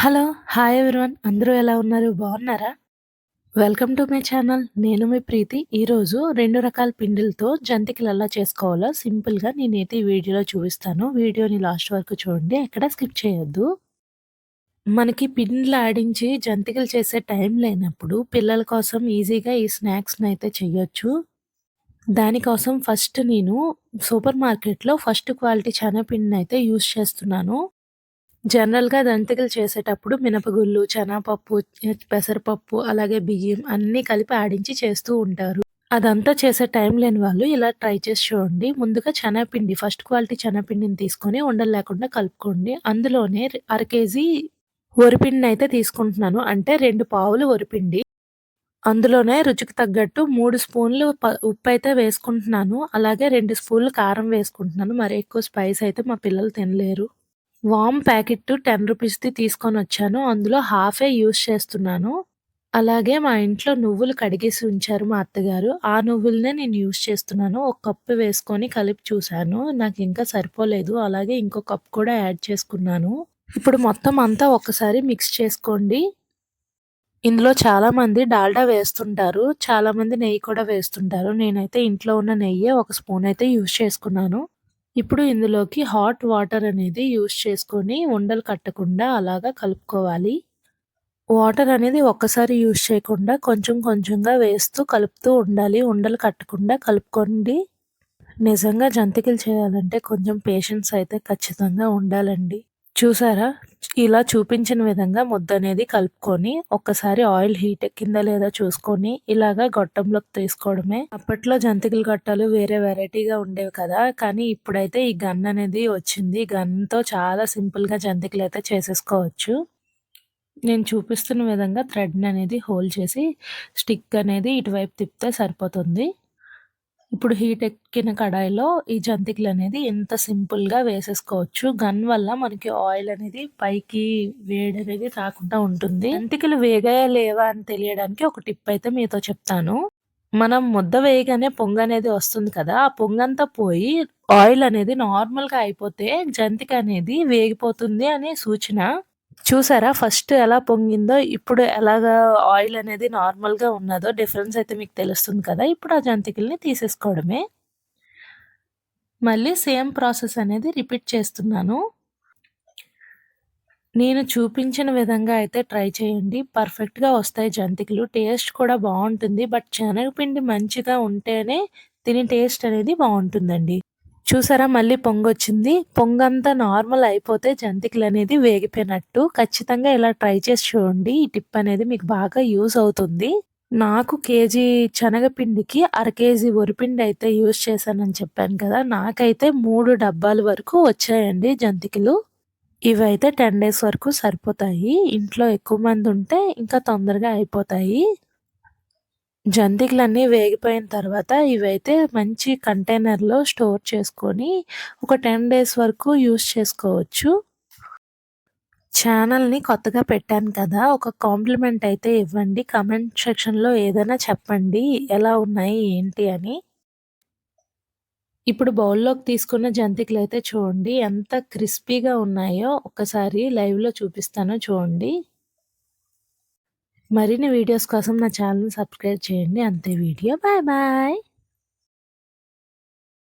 Hello! Hi everyone. అందరూ ఎలా ఉన్నారు? బాగున్నారా? Welcome to my channel. నేను మీ ప్రీతి. ఈరోజు 2 రకాల పిండిలతో జంతికలు ఎలా చేసుకోవాలో సింపుల్‌గా నేనైతే ఈ వీడియోలో చూపిస్తాను. వీడియోని లాస్ట్ వరకు చూడండి. ఎక్కడ స్కిప్ చేయొద్దు. మనకి పిండిలు ఆడించి జంతికలు చేసే టైం లేనప్పుడు పిల్లల కోసం ఈజీగా ఈ స్నాక్స్‌నైతే చేయొచ్చు. దానికోసం ఫస్ట్ నేను సూపర్ మార్కెట్‌లో ఫస్ట్ క్వాలిటీ శనగపిండినైతే యూజ్ చేస్తున్నాను. జనరల్‌గా జంతికలు చేసేటప్పుడు మినపగుళ్ళు, శనగపప్పు, పెసరపప్పు, అలాగే బియ్యం అన్నీ కలిపి ఆడించి చేస్తూ ఉంటారు. అదంతా చేసే టైం లేని వాళ్ళు ఇలా ట్రై చేసి చూడండి. ముందుగా శనగపిండి ఫస్ట్ క్వాలిటీ శనగపిండిని తీసుకొని ఉండలు లేకుండా కలుపుకోండి. అందులోనే అర కేజీ వరిపిండినైతే తీసుకుంటున్నాను. అంటే 2 పావులు వరిపిండి. అందులోనే రుచికి తగ్గట్టు 3 స్పూన్లు ఉప్పైతే వేసుకుంటున్నాను. అలాగే 2 స్పూన్లు కారం వేసుకుంటున్నాను. మరి ఎక్కువ స్పైస్ అయితే మా పిల్లలు తినలేరు. వామ్ ప్యాకెట్ 10 రూపీస్‌ది తీసుకొనొచ్చాను. అందులో హాఫే యూజ్ చేస్తున్నాను. అలాగే మా ఇంట్లో నువ్వులు కడిగేసి ఉంచారు మా అత్తగారు. ఆ నువ్వులనే నేను యూజ్ చేస్తున్నాను. ఒక కప్పు వేసుకొని కలిపి చూసాను. నాకింకా సరిపోలేదు. అలాగే ఇంకో కప్ కూడా యాడ్ చేసుకున్నాను. ఇప్పుడు మొత్తం అంతా ఒక్కసారి మిక్స్ చేసుకోండి. ఇందులో చాలామంది డాల్డా వేస్తుంటారు. చాలామంది నెయ్యి కూడా వేస్తుంటారు. నేనైతే ఇంట్లో ఉన్న నెయ్యే ఒక స్పూన్ అయితే యూజ్ చేసుకున్నాను. ఇప్పుడు ఇందులోకి హాట్ వాటర్ అనేది యూజ్ చేసుకొని ఉండలు కట్టకుండా అలాగా కలుపుకోవాలి. వాటర్ అనేది ఒక్కసారి యూజ్ చేయకుండా కొంచెం కొంచెంగా వేస్తూ కలుపుతూ ఉండాలి. ఉండలు కట్టకుండా కలుపుకోండి. నిజంగా జంతికలు చేయాలంటే కొంచెం పేషెన్స్ అయితే ఖచ్చితంగా ఉండాలండి. చూసారా? ఇలా చూపించిన విధంగా ముద్దనేది కలుపుకొని, ఒక్కసారి ఆయిల్ హీట్ ఎక్కిందా లేదా చూసుకొని, ఇలాగా గొట్టంలోకి తీసుకోవడమే. అప్పట్లో జంతికల గొట్టాలు వేరే వెరైటీగా ఉండేవి కదా! కానీ ఇప్పుడైతే ఈ గన్ అనేది వచ్చింది. గన్‌తో చాలా సింపుల్‌గా జంతికలైతే చేసేసుకోవచ్చు. నేను చూపిస్తున్న విధంగా థ్రెడ్‌ననేది హోల్డ్ చేసి, స్టిక్ అనేది ఇటువైపు తిప్పితే సరిపోతుంది. ఇప్పుడు హీట్ ఎక్కిన కడాయిలో ఈ జంతికలనేది ఎంత సింపుల్‌గా వేసేసుకోవచ్చు. గన్ వల్ల మనకి ఆయిల్ అనేది పైకి వేడనేది రాకుండా ఉంటుంది. జంతికలు వేగాయా లేవా అని తెలియడానికి ఒక టిప్ అయితే మీతో చెప్తాను. మనం ముద్ద వేయగానే పొంగనేది వస్తుంది కదా! ఆ పొంగంతా పోయి ఆయిల్ అనేది నార్మల్‌గా అయిపోతే జంతిక అనేది వేగిపోతుంది అనే సూచన. చూసారా ఫస్ట్ ఎలా పొంగిందో, ఇప్పుడు ఎలాగా ఆయిల్ అనేది నార్మల్‌గా ఉన్నదో డిఫరెన్స్ అయితే మీకు తెలుస్తుంది కదా! ఇప్పుడు ఆ జంతికల్ని తీసేసుకోవడమే. మళ్ళీ సేమ్ ప్రాసెస్ అనేది రిపీట్ చేస్తున్నాను. నేను చూపించిన విధంగా అయితే ట్రై చేయండి. పర్ఫెక్ట్‌గా వస్తాయి జంతికలు. టేస్ట్ కూడా బావుంటుంది. బట్ శనగపిండి మంచిగా ఉంటేనే దీని టేస్ట్ అనేది బావుంటుందండి. చూసారా మళ్ళీ పొంగొచ్చింది. పొంగంతా నార్మల్ అయిపోతే జంతికలనేది వేగిపోయినట్టు. ఖచ్చితంగా ఇలా ట్రై చేసి చూడండి. ఈ టిప్ అనేది మీకు బాగా యూజ్ అవుతుంది. నాకు కేజీ శనగపిండికి అర కేజీ వరిపిండి అయితే యూజ్ చేశానని చెప్పాను కదా! నాకైతే 3 డబ్బాల వరకు వచ్చాయండి జంతికలు. ఇవైతే 10 డేస్ వరకు సరిపోతాయి. ఇంట్లో ఎక్కువ మంది ఉంటే ఇంకా తొందరగా అయిపోతాయి. జంతికలన్నీ వేగిపోయిన తర్వాత ఇవైతే మంచి కంటైనర్‌లో స్టోర్ చేసుకొని ఒక 10 డేస్ వరకు యూజ్ చేసుకోవచ్చు. ఛానల్‌ని కొత్తగా పెట్టాను కదా! ఒక కాంప్లిమెంట్ అయితే ఇవ్వండి. కామెంట్ సెక్షన్‌లో ఏదైనా చెప్పండి. ఎలా ఉన్నాయి ఏంటి అని. ఇప్పుడు బౌల్‌లోకి తీసుకున్న జంతికలైతే చూడండి ఎంత క్రిస్పీగా ఉన్నాయో ఒక్కసారి లైవ్‌లో చూపిస్తాను చూడండి. మరిన్ని వీడియోస్ కోసం నా ఛానెల్‌ని సబ్స్క్రైబ్ చేయండి. అంతే వీడియో. Bye bye.